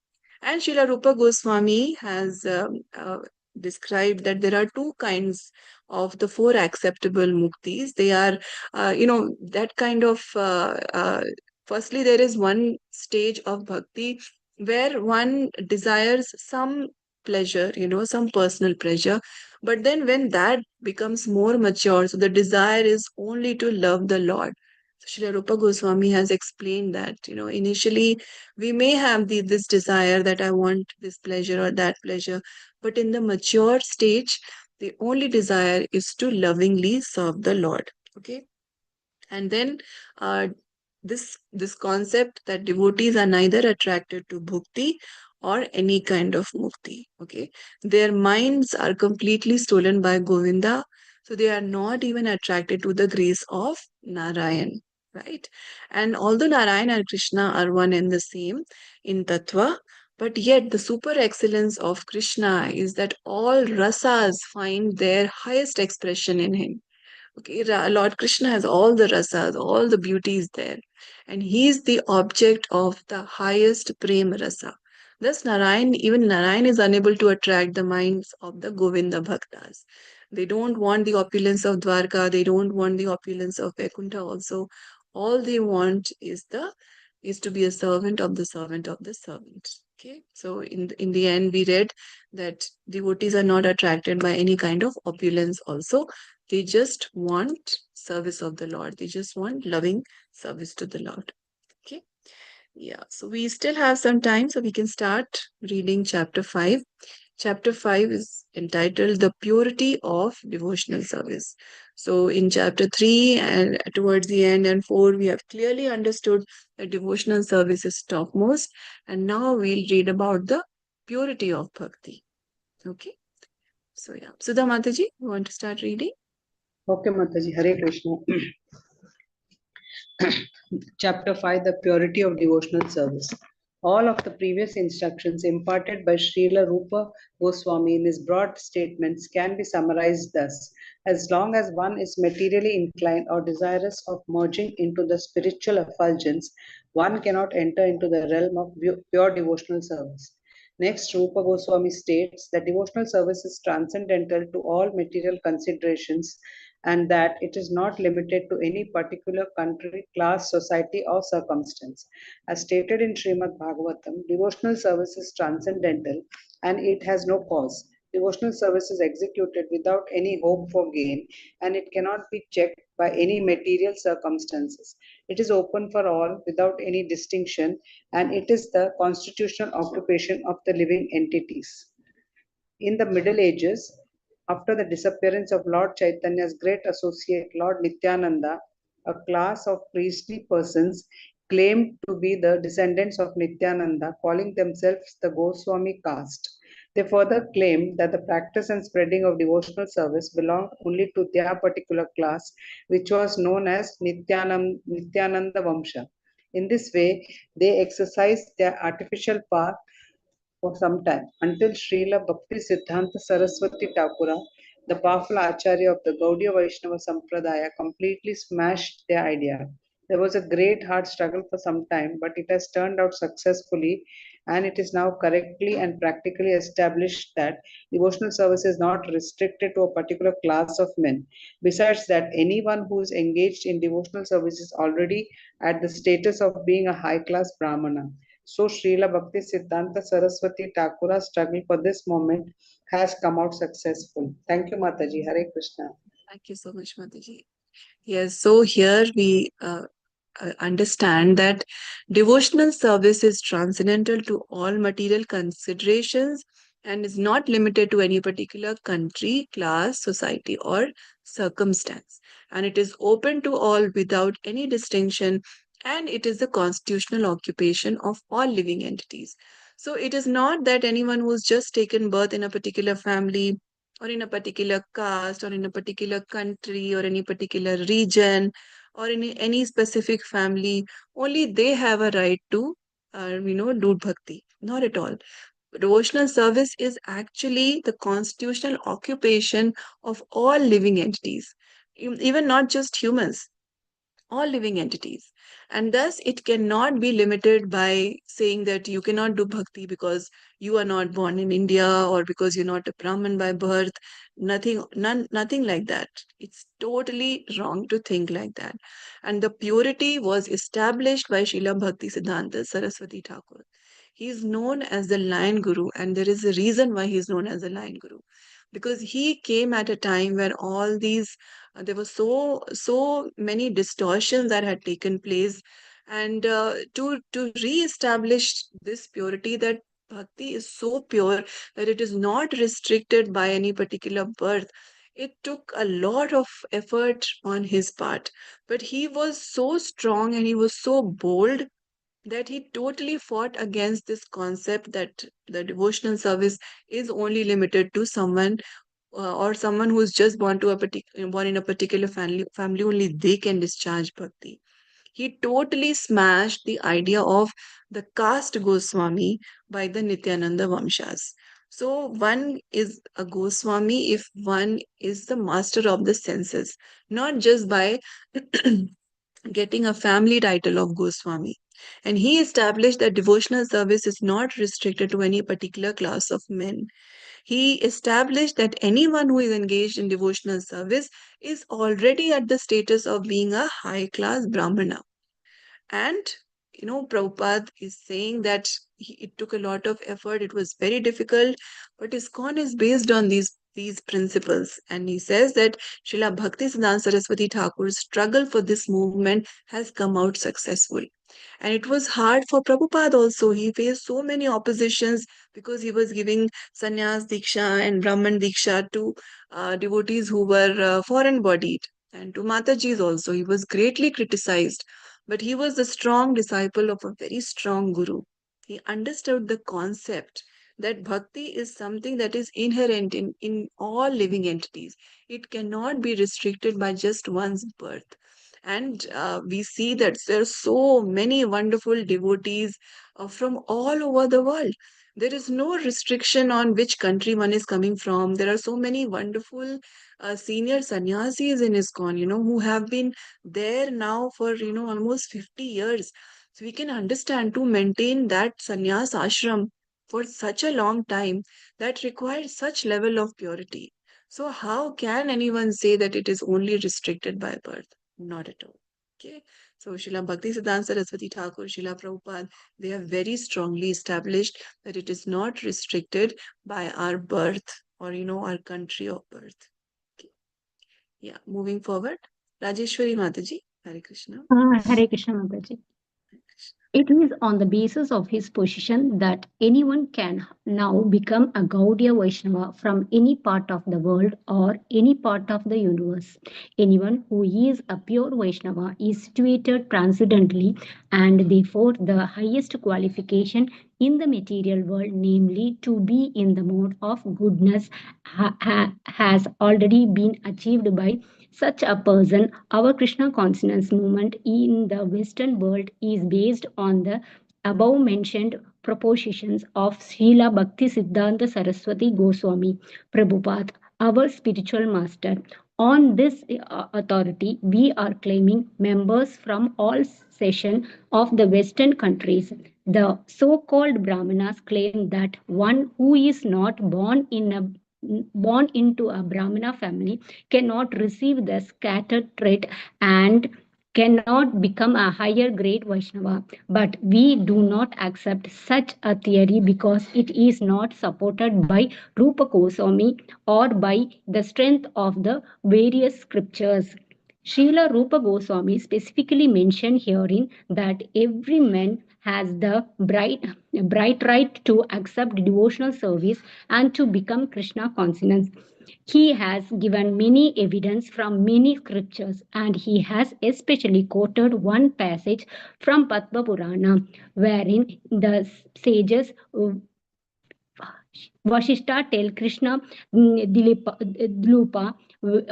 A: And Srila Rupa Goswami has described that there are 2 kinds of the 4 acceptable muktis. They are, that kind of, firstly, there is one stage of bhakti where one desires some pleasure, some personal pleasure. But then when that becomes more mature, so the desire is only to love the Lord. So Srila Rupa Goswami has explained that, initially we may have this desire that I want this pleasure or that pleasure, but in the mature stage, the only desire is to lovingly serve the Lord. Okay. And then this concept that devotees are neither attracted to bhukti or any kind of mukti. Okay. Their minds are completely stolen by Govinda. So they are not even attracted to the grace of Narayan. Right. And although Narayan and Krishna are one and the same in Tattva, but yet the super excellence of Krishna is that all rasas find their highest expression in him. Okay, Lord Krishna has all the rasas, all the beauties there, and he is the object of the highest prema rasa. Thus, even Narayan is unable to attract the minds of the Govinda Bhaktas. They don't want the opulence of Dwarka, they don't want the opulence of Vaikuntha also. All they want is to be a servant of the servant of the servant. Okay, so in the end, we read that devotees are not attracted by any kind of opulence also. They just want service of the Lord. They just want loving service to the Lord. Okay. Yeah. So we still have some time, so we can start reading chapter 5. Chapter 5 is entitled The Purity of Devotional Service. So in chapter 3 and towards the end and 4, we have clearly understood that devotional service is topmost. And now we'll read about the purity of bhakti. Okay. So yeah. Sudha Mataji, you want to start reading?
B: Okay, Mataji, Hare Krishna. Chapter 5, The Purity of Devotional Service. All of the previous instructions imparted by Srila Rupa Goswami in his broad statements can be summarized thus. As long as one is materially inclined or desirous of merging into the spiritual effulgence, one cannot enter into the realm of pure devotional service. Next, Rupa Goswami states that devotional service is transcendental to all material considerations and that it is not limited to any particular country, class, society, or circumstance. As stated in Srimad Bhagavatam, devotional service is transcendental and it has no cause. Devotional service is executed without any hope for gain and it cannot be checked by any material circumstances. It is open for all without any distinction and it is the constitutional occupation of the living entities. In the Middle Ages, after the disappearance of Lord Chaitanya's great associate, Lord Nityananda, a class of priestly persons claimed to be the descendants of Nityananda, calling themselves the Goswami caste. They further claimed that the practice and spreading of devotional service belonged only to their particular class, which was known as Nityananda Vamsha. In this way, they exercised their artificial power for some time until Srila Bhakti Siddhanta Saraswati Thakura, the powerful Acharya of the Gaudiya Vaishnava Sampradaya, completely smashed their idea. There was a great hard struggle for some time, but it has turned out successfully, and it is now correctly and practically established that devotional service is not restricted to a particular class of men. Besides that, anyone who is engaged in devotional service is already at the status of being a high class Brahmana. So Srila Bhakti Siddhanta Saraswati Thakura's struggle for this moment has come out successful. Thank you, Mataji. Hare Krishna.
A: Thank you so much, Mataji. Yes, so here we understand that devotional service is transcendental to all material considerations and is not limited to any particular country, class, society, or circumstance. And it is open to all without any distinction, and it is the constitutional occupation of all living entities. So it is not that anyone who's just taken birth in a particular family or in a particular caste or in a particular country or any particular region or in any specific family, only they have a right to, do bhakti. Not at all. Devotional service is actually the constitutional occupation of all living entities, even not just humans, all living entities. And thus, it cannot be limited by saying that you cannot do bhakti because you are not born in India or because you're not a Brahmin by birth. Nothing like that. It's totally wrong to think like that. And the purity was established by Srila Bhakti Siddhanta Saraswati Thakur. He is known as the Lion Guru, and there is a reason why he is known as the Lion Guru. Because he came at a time where all these there were so many distortions that had taken place, and to re-establish this purity, that bhakti is so pure that it is not restricted by any particular birth. It took a lot of effort on his part, but he was so strong and he was so bold that he totally fought against this concept that the devotional service is only limited to someone or someone who's just born in a particular family only they can discharge bhakti. He totally smashed the idea of the caste Goswami by the Nityananda Vamshas. So one is a Goswami if one is the master of the senses, not just by getting a family title of Goswami. And he established that devotional service is not restricted to any particular class of men. He established that anyone who is engaged in devotional service is already at the status of being a high class Brahmana. And Prabhupada is saying that it took a lot of effort, it was very difficult, but ISKCON is based on these principles. And he says that Srila Bhakti Siddhanta Saraswati Thakur's struggle for this movement has come out successful. And it was hard for Prabhupada also. He faced so many oppositions because he was giving sannyas diksha and Brahman diksha to devotees who were foreign bodied. And to Mataji's also, he was greatly criticized. But he was a strong disciple of a very strong guru. He understood the concept that bhakti is something that is inherent in all living entities. It cannot be restricted by just one's birth. And we see that there are so many wonderful devotees from all over the world. There is no restriction on which country one is coming from. There are so many wonderful senior sannyasis in ISKCON, who have been there now for, almost 50 years. So we can understand to maintain that sannyas ashram for such a long time that requires such level of purity. So how can anyone say that it is only restricted by birth? Not at all. Okay. So Srila Bhakti Siddhanta Saraswati Thakur, Srila Prabhupada, they have very strongly established that it is not restricted by our birth or our country of birth. Okay. Yeah, moving forward. Rajeshwari Mataji, Hare Krishna.
E: Hare Krishna Mataji. It is on the basis of his position that anyone can now become a Gaudiya Vaishnava from any part of the world or any part of the universe. Anyone who is a pure Vaishnava is situated transcendently, and therefore the highest qualification in the material world, namely to be in the mode of goodness, has already been achieved by such a person. Our Krishna consciousness movement in the Western world is based on the above mentioned propositions of Srila Bhakti Siddhanta Saraswati Goswami Prabhupada, our spiritual master. On this authority, we are claiming members from all sections of the Western countries. The so-called Brahmanas claim that one who is not born into a Brahmana family cannot receive the scattered trait and cannot become a higher grade Vaishnava. But we do not accept such a theory because it is not supported by Rupa Goswami or by the strength of the various scriptures. Srila Rupa Goswami specifically mentioned herein that every man has the bright right to accept devotional service and to become Krishna conscious. He has given many evidence from many scriptures, and he has especially quoted one passage from Padma Purana, wherein the sages Vashishta tell Krishna Dilupa,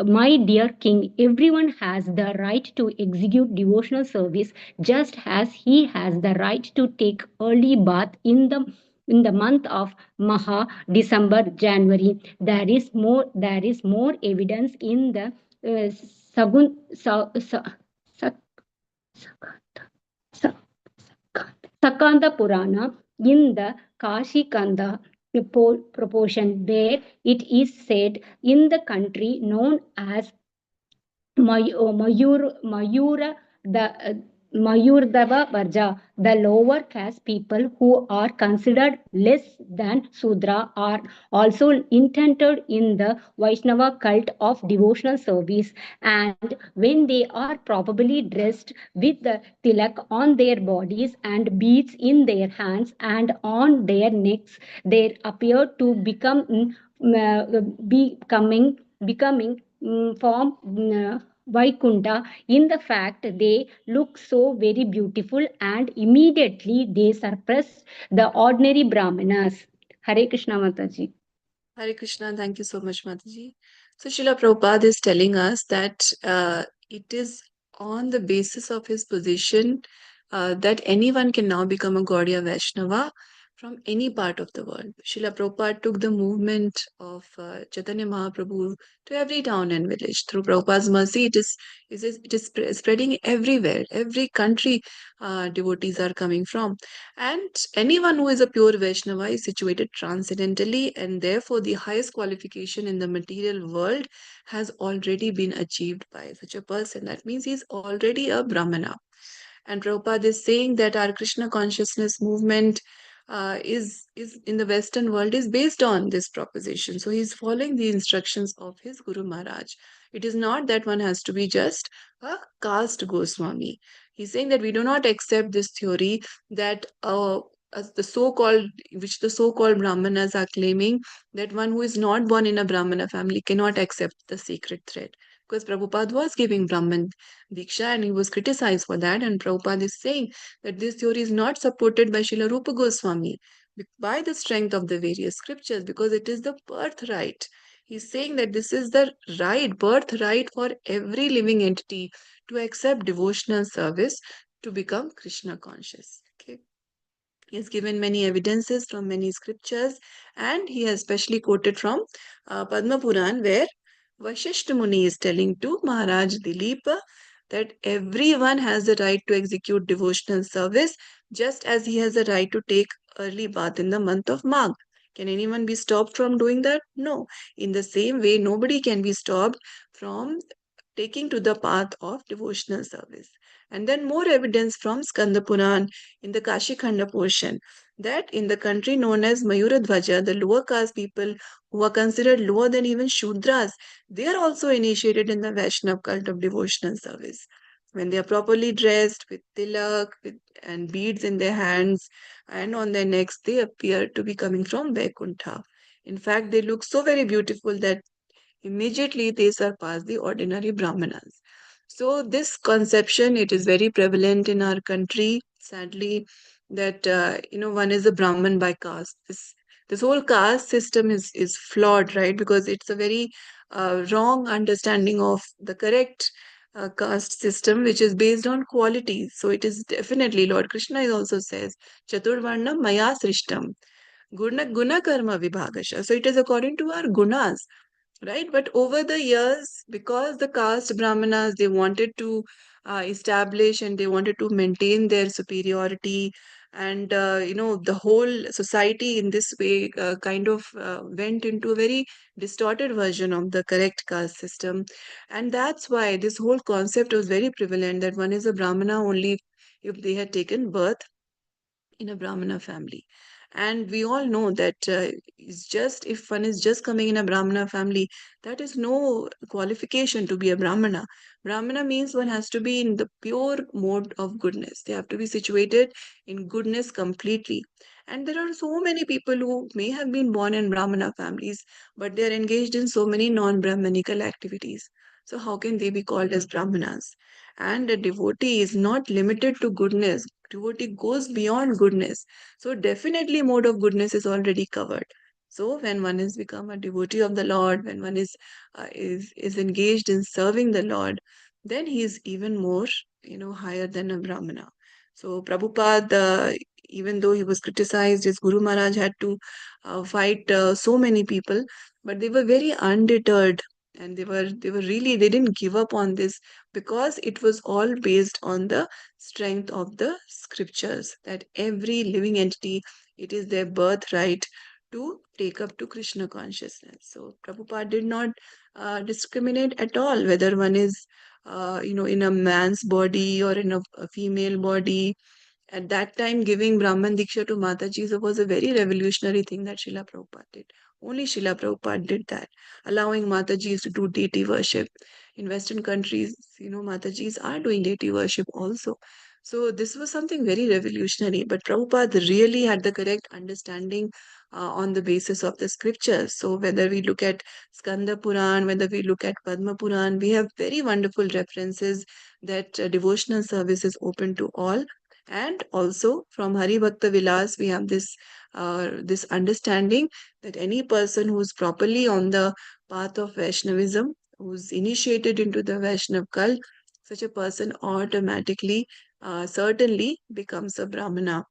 E: my dear king, everyone has the right to execute devotional service just as he has the right to take early bath in the month of Maha, December, January. There is more evidence in the Sagun, Sa, Sa, Sa, Sa, Sakanda Purana in the Kashi Kanda proportion, where it is said in the country known as Mayura, the Mayurdava Varja, the lower caste people who are considered less than Sudra are also intended in the Vaishnava cult of devotional service, and when they are probably dressed with the tilak on their bodies and beads in their hands and on their necks, they appear to becoming from Vaikunta in the fact they look so very beautiful, and immediately they suppress the ordinary Brahmanas. Hare Krishna Mataji.
A: Hare Krishna, thank you so much, Mataji. So Srila Prabhupada is telling us that it is on the basis of his position that anyone can now become a Gaudiya Vaishnava from any part of the world. Srila Prabhupada took the movement of Chaitanya Mahaprabhu to every town and village. Through Prabhupada's mercy, it is spreading everywhere. Every country devotees are coming from. And anyone who is a pure Vaishnava is situated transcendentally, and therefore the highest qualification in the material world has already been achieved by such a person. That means he is already a Brahmana. And Prabhupada is saying that our Krishna consciousness movement is in the Western world is based on this proposition. So he's following the instructions of his Guru Maharaj. It is not that one has to be just a caste Goswami. He's saying that we do not accept this theory that as the so-called, which the so-called Brahmanas are claiming, that one who is not born in a Brahmana family cannot accept the sacred thread. Because Prabhupada was giving Brahman Diksha and he was criticized for that. And Prabhupada is saying that this theory is not supported by Srila Rupa Goswami by the strength of the various scriptures because it is the birthright. He's saying that this is the birthright for every living entity to accept devotional service to become Krishna conscious. Okay. He has given many evidences from many scriptures and he has specially quoted from Padma Puran where Vashishta Muni is telling to Maharaj Dileep that everyone has the right to execute devotional service just as he has a right to take early bath in the month of Magh. Can anyone be stopped from doing that? No. In the same way, nobody can be stopped from taking to the path of devotional service. And then more evidence from Skanda Puran in the Kashikhanda portion that in the country known as Mayuradhwaja, the lower caste people who are considered lower than even Shudras, they are also initiated in the Vaishnav cult of devotional service. When they are properly dressed with tilak and beads in their hands and on their necks, they appear to be coming from Vaikuntha. In fact, they look so very beautiful that immediately they surpass the ordinary Brahmanas. So this conception, it is very prevalent in our country, sadly, that one is a Brahman by caste. This whole caste system is flawed, right? Because it's a very wrong understanding of the correct caste system, which is based on qualities. So it is definitely, Lord Krishna also says, Chaturvarna Maya Srishtam, Guna Karma Vibhagasha. So it is according to our gunas, right? But over the years, because the caste Brahmanas, they wanted to establish and they wanted to maintain their superiority, and the whole society in this way kind of went into a very distorted version of the correct caste system. And that's why this whole concept was very prevalent that one is a Brahmana only if they had taken birth in a Brahmana family. And we all know that it's just if one is just coming in a Brahmana family, that is no qualification to be a Brahmana. Brahmana means one has to be in the pure mode of goodness. They have to be situated in goodness completely. And there are so many people who may have been born in Brahmana families, but they are engaged in so many non-Brahmanical activities. So how can they be called as Brahmanas? And a devotee is not limited to goodness. Devotee goes beyond goodness. So definitely mode of goodness is already covered. So when one has become a devotee of the Lord, when one is engaged in serving the Lord, then he is even more, higher than a Brahmana. So Prabhupada, even though he was criticized, his Guru Maharaj had to fight so many people, but they were very undeterred and they didn't give up on this because it was all based on the strength of the scriptures that every living entity, it is their birthright to take up to Krishna consciousness. So Prabhupada did not discriminate at all whether one is in a man's body or in a female body. At that time, giving Brahman Diksha to Mataji was a very revolutionary thing that Srila Prabhupada did. Only Srila Prabhupada did that, allowing Matajis to do deity worship. In Western countries, Matajis are doing deity worship also. So this was something very revolutionary. But Prabhupada really had the correct understanding on the basis of the scriptures. So whether we look at Skanda Puran, whether we look at Padma Puran, we have very wonderful references that devotional service is open to all. And also from Hari Bhakta Vilas, we have this understanding that any person who is properly on the path of Vaishnavism, who's initiated into the Vaishnav cult, such a person automatically, certainly becomes a Brahmana.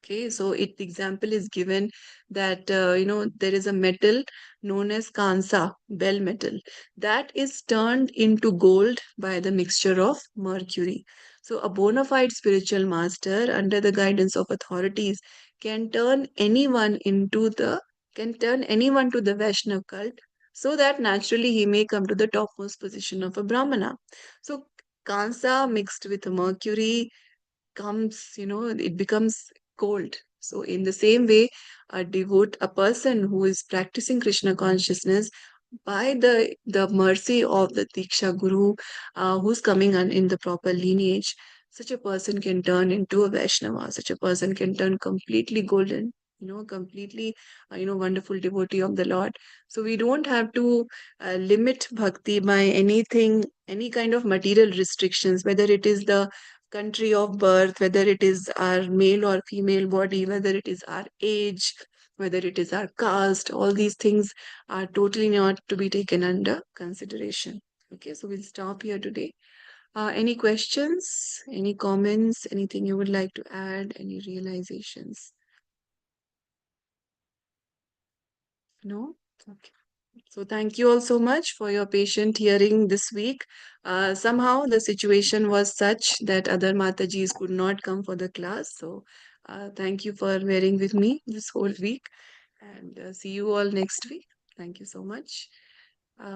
A: Okay, so the example is given that there is a metal known as kansa, bell metal, that is turned into gold by the mixture of mercury. So a bona fide spiritual master, under the guidance of authorities, can turn anyone to the Vaishnav cult, so that naturally he may come to the topmost position of a Brahmana. So kansa mixed with mercury it becomes cold. So in the same way, a person who is practicing Krishna consciousness by the mercy of the Diksha Guru, who's coming in the proper lineage, such a person can turn into a Vaishnava. Such a person can turn completely golden, completely, wonderful devotee of the Lord. So we don't have to limit bhakti by anything, any kind of material restrictions, whether it is the country of birth, whether it is our male or female body, whether it is our age, whether it is our caste. All these things are totally not to be taken under consideration. Okay, so we'll stop here today. Any questions, any comments, anything you would like to add, any realizations? No? Okay. So thank you all so much for your patient hearing this week. Somehow the situation was such that other Matajis could not come for the class. So thank you for bearing with me this whole week, and see you all next week. Thank you so much.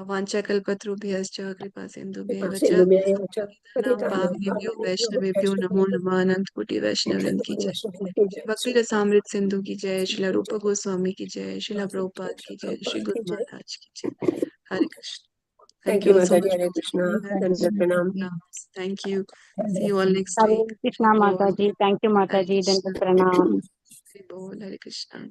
A: वाञ्छाकल्पतरुभ्यश्च कृपासिन्धुभ्यैव च पतितानां पावनेभ्यो वैष्णवेभ्यो नमो नमः अनंतकोटि वैष्णववृंद की जय। श्री भक्ति रसामृत सिंधु की जय। श्रील रूप गोस्वामी की जय। श्रील प्रभुपाद की जय। श्री गुरु महाराज की जय। हरे Krishna.
G: Thank you,
A: all so
G: Mataji.
A: much.
G: Hare Krishna.
A: Hare
G: Dandavad Pranam.
A: Krishna. Thank you. See you all next
E: Hare
A: week.
E: Krishna Mataji. Thank you
A: Hare
E: Mataji.
A: Krishna.
E: Dandavat Pranam.
A: Hare Bol. Hare Krishna.